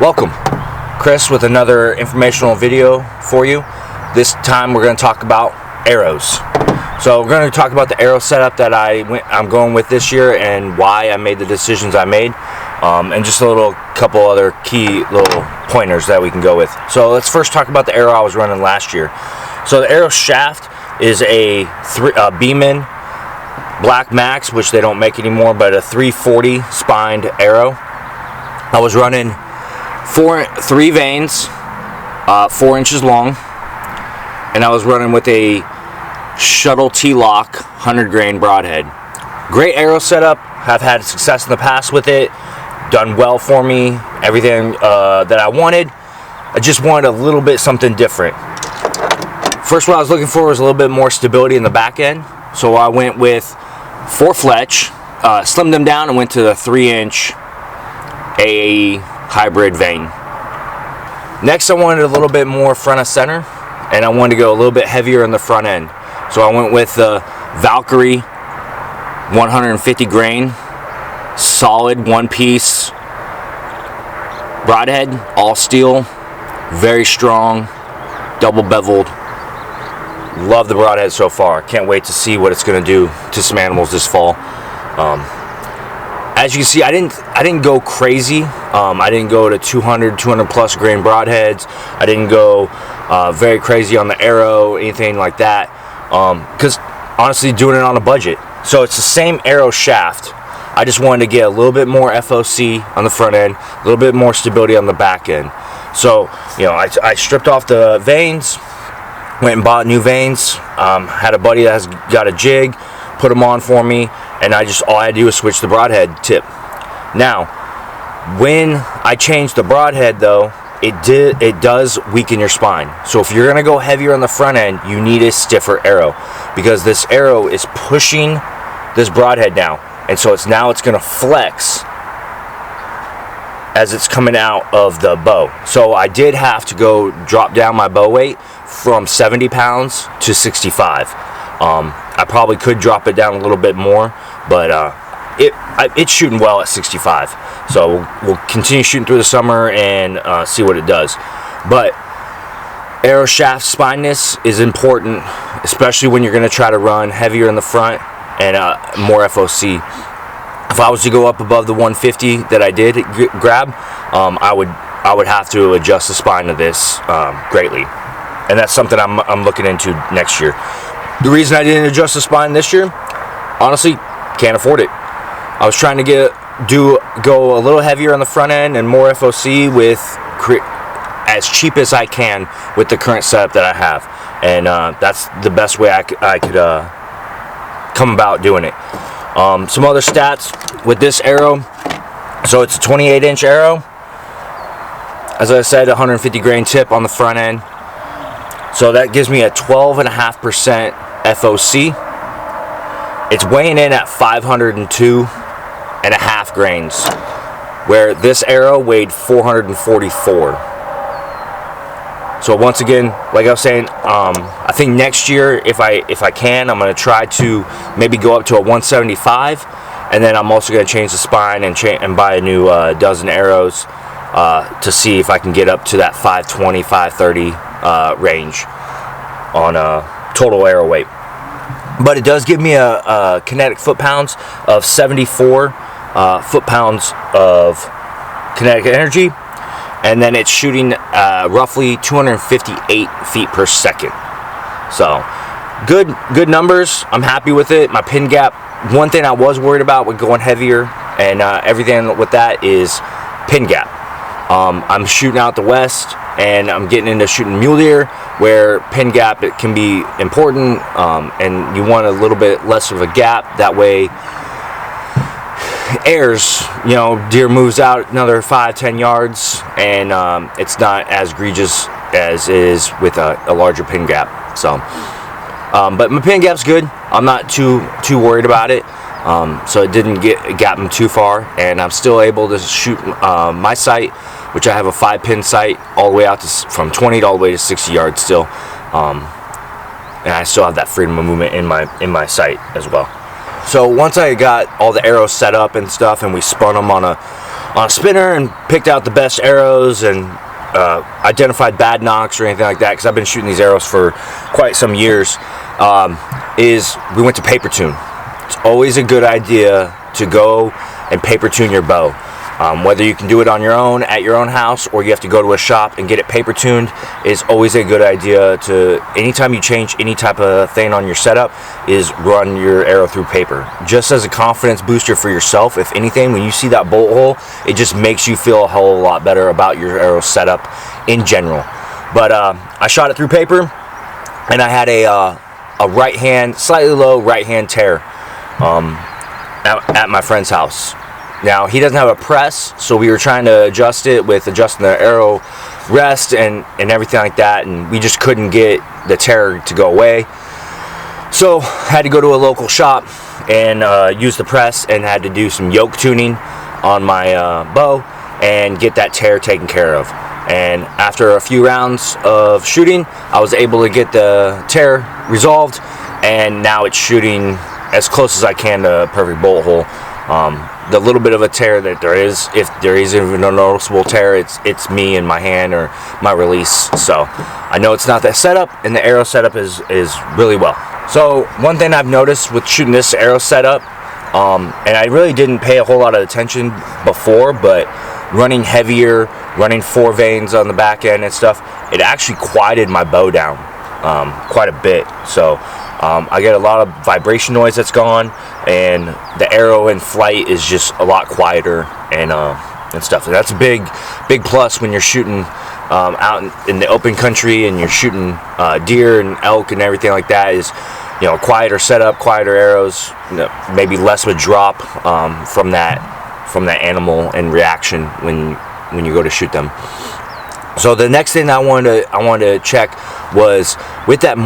Welcome, Chris, with another informational video for you. This time we're going to talk about arrows. So we're going to talk about the arrow setup that I'm going with this year and why I made the decisions I made, and just a couple other key little pointers that we can go with. So let's first talk about the arrow I was running last year. So the arrow shaft is a Beeman Black Max, which they don't make anymore, but a 340 spined arrow. I was running three vanes, 4 inches long, and I was running with a Shuttle T-Lock 100 grain broadhead. Great arrow setup. I've had success in the past with it. Done well for me. Everything that I wanted. I just wanted a little bit something different. First, what I was looking for was a little bit more stability in the back end. So I went with 4 fletch, slimmed them down, and went to the 3-inch AAE hybrid vane. Next, I wanted a little bit more front of center, and I wanted to go a little bit heavier in the front end. So I went with the Valkyrie 150 grain, solid one-piece broadhead, all steel, very strong, double beveled. Love the broadhead so far. Can't wait to see what it's going to do to some animals this fall. As you can see, I didn't go crazy. I didn't go to 200 plus grain broadheads. I didn't go very crazy on the arrow, anything like that, because honestly, doing it on a budget. So it's the same arrow shaft. I just wanted to get a little bit more FOC on the front end, a little bit more stability on the back end. So, you know, I stripped off the vanes, went and bought new vanes, had a buddy that has got a jig, put them on for me, and all I had to do was switch the broadhead tip. Now, when I changed the broadhead though, it does weaken your spine. So if you're gonna go heavier on the front end, you need a stiffer arrow, because this arrow is pushing this broadhead down, and so it's gonna flex as it's coming out of the bow. So I did have to go drop down my bow weight from 70 pounds to 65. I probably could drop it down a little bit more, but it's shooting well at 65. So we'll continue shooting through the summer and see what it does. But arrow shaft spineness is important, especially when you're going to try to run heavier in the front and more FOC. If I was to go up above the 150 that I did grab, I would have to adjust the spine of this greatly, and that's something I'm looking into next year. The reason I didn't adjust the spine this year, honestly, can't afford it. I was trying to go a little heavier on the front end and more FOC with as cheap as I can with the current setup that I have, and that's the best way I could come about doing it. Some other stats with this arrow. So it's a 28-inch arrow. As I said, 150 grain tip on the front end. So that gives me a 12.5% FOC. It's weighing in at 502.5 grains, where this arrow weighed 444. So once again, like I was saying, I think next year, if I can, I'm going to try to maybe go up to a 175, and then I'm also going to change the spine and buy a new dozen arrows to see if I can get up to that 520, 530 range on total arrow weight. But it does give me a kinetic foot-pounds of 74 foot-pounds of kinetic energy, and then it's shooting roughly 258 feet per second. So good numbers. I'm happy with it. My pin gap, one thing I was worried about with going heavier and everything with that is pin gap. I'm shooting out the west, and I'm getting into shooting mule deer, where pin gap, it can be important, and you want a little bit less of a gap. That way, airs, deer moves out another 5-10 yards, and it's not as egregious as it is with a larger pin gap. So, but my pin gap's good. I'm not too worried about it. So it didn't gap them too far, and I'm still able to shoot my sight, which I have a 5-pin sight all the way out from 20 all the way to 60 yards still, and I still have that freedom of movement in my sight as well. So once I got all the arrows set up and stuff, and we spun them on a on a spinner and picked out the best arrows and identified bad knocks or anything like that, because I've been shooting these arrows for quite some years, is we went to paper tune. It's always a good idea to go and paper tune your bow. Whether you can do it on your own at your own house, or you have to go to a shop and get it paper tuned, is always a good idea. To anytime you change any type of thing on your setup, is run your arrow through paper, just as a confidence booster for yourself. If anything, when you see that bolt hole, it just makes you feel a whole lot better about your arrow setup in general. But I shot it through paper, and I had a right hand, slightly low right hand tear at my friend's house. Now, he doesn't have a press, so we were trying to adjust it with adjusting the arrow rest and everything like that, and we just couldn't get the tear to go away. So had to go to a local shop and use the press, and had to do some yoke tuning on my bow and get that tear taken care of. And after a few rounds of shooting, I was able to get the tear resolved, and now it's shooting as close as I can to a perfect bolt hole. The little bit of a tear that there is, if there is even a noticeable tear, it's me and my hand or my release. So I know it's not that setup, and the arrow setup is really well. So one thing I've noticed with shooting this arrow setup, and I really didn't pay a whole lot of attention before, but running heavier, running 4 vanes on the back end and stuff, it actually quieted my bow down quite a bit. So I get a lot of vibration noise that's gone, and the arrow in flight is just a lot quieter and stuff. And that's a big plus when you're shooting out in the open country, and you're shooting deer and elk and everything like that. Is, you know, quieter setup, quieter arrows, you know, maybe less of a drop from that animal and reaction when you go to shoot them. So the next thing I wanted to check was, with that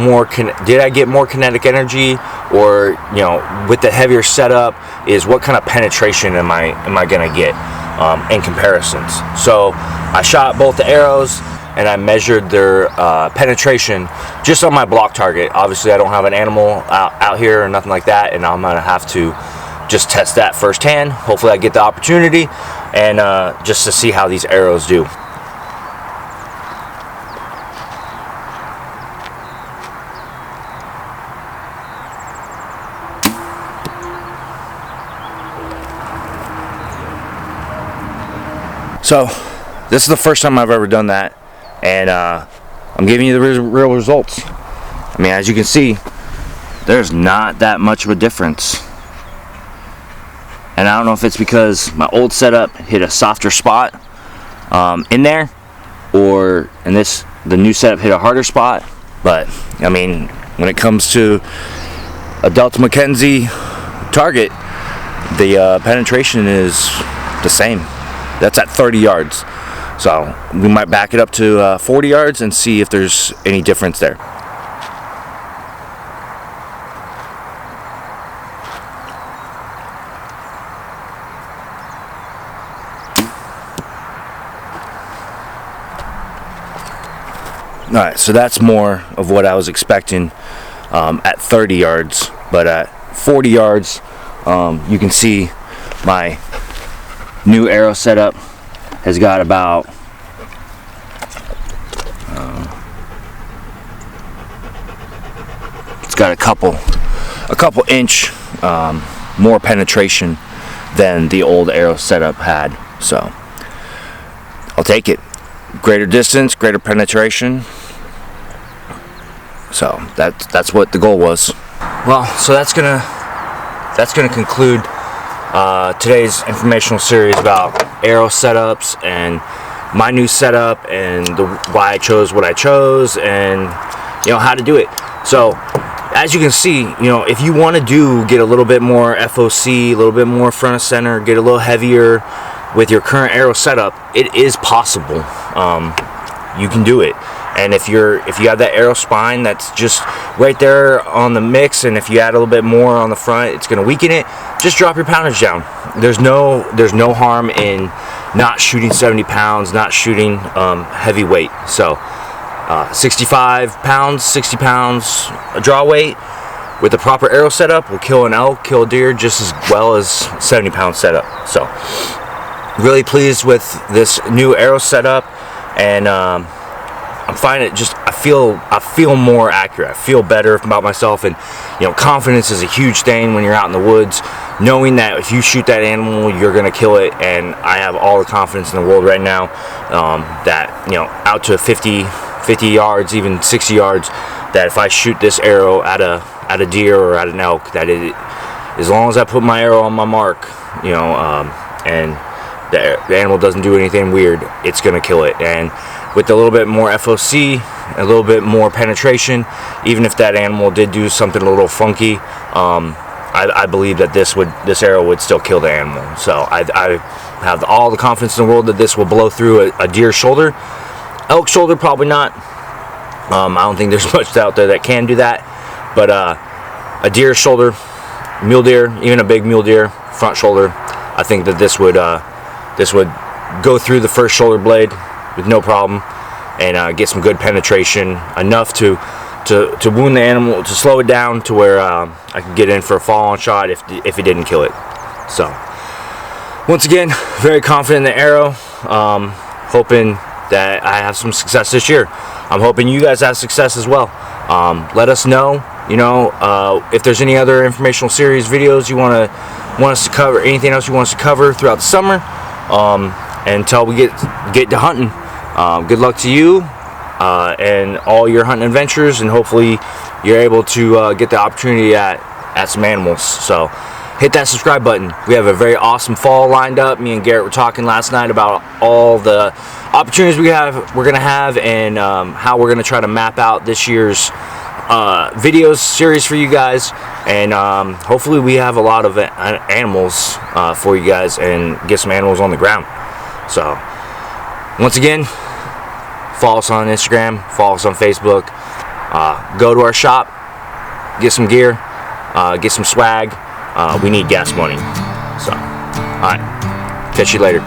did I get more kinetic energy, or, you know, with the heavier setup, is what kind of penetration am I gonna get in comparisons. So I shot both the arrows, and I measured their penetration just on my block target. Obviously, I don't have an animal out here or nothing like that, and I'm gonna have to just test that firsthand. Hopefully I get the opportunity, and just to see how these arrows do. So this is the first time I've ever done that, and I'm giving you the real results. I mean, as you can see, there's not that much of a difference. And I don't know if it's because my old setup hit a softer spot in there, or the new setup hit a harder spot. But I mean, when it comes to a Delta Mackenzie target, the penetration is the same. That's at 30 yards. So we might back it up to 40 yards and see if there's any difference there. Alright, so that's more of what I was expecting at 30 yards. But at 40 yards, you can see my new arrow setup has got about it's got a couple inch more penetration than the old arrow setup had. So I'll take it. Greater distance, greater penetration. So that's what the goal was. Well, so that's gonna conclude today's informational series about arrow setups and my new setup, and why I chose what I chose, and, you know, how to do it. So as you can see, you know, if you want to get a little bit more FOC, a little bit more front of center, get a little heavier with your current arrow setup, it is possible. You can do it. And if you have that arrow spine that's just right there on the mix, and if you add a little bit more on the front, it's going to weaken it. Just drop your poundage down. There's no harm in not shooting 70 pounds, not shooting heavy weight. So 65 pounds, 60 pounds a draw weight with the proper arrow setup will kill an elk, kill a deer just as well as 70 pound setup. So really pleased with this new arrow setup, and I'm finding it just, I feel more accurate. I feel better about myself, and confidence is a huge thing when you're out in the woods, knowing that if you shoot that animal, you're gonna kill it. And I have all the confidence in the world right now that out to 50 yards, even 60 yards, that if I shoot this arrow at a deer or at an elk, that as long as I put my arrow on my mark, and the animal doesn't do anything weird, it's gonna kill it. And with a little bit more FOC, a little bit more penetration, even if that animal did do something a little funky, I believe that this arrow would still kill the animal. So I have all the confidence in the world that this will blow through a deer's shoulder. Elk shoulder, probably not. I don't think there's much out there that can do that. But a deer's shoulder, mule deer, even a big mule deer front shoulder, I think that this would go through the first shoulder blade with no problem, and get some good penetration, enough to wound the animal, to slow it down to where I could get in for a fall-on shot if it didn't kill it. So once again, very confident in the arrow, hoping that I have some success this year. I'm hoping you guys have success as well. Let us know, if there's any other informational series videos you want us to cover, anything else you want us to cover throughout the summer, until we get to hunting. Good luck to you and all your hunting adventures, and hopefully you're able to get the opportunity at some animals. So hit that subscribe button. We have a very awesome fall lined up. Me and Garrett were talking last night about all the opportunities we're gonna have, and how we're gonna try to map out this year's videos series for you guys, and hopefully we have a lot of animals for you guys, and get some animals on the ground. So once again, follow us on Instagram, follow us on Facebook, go to our shop, get some gear, get some swag. We need gas money. So alright, catch you later.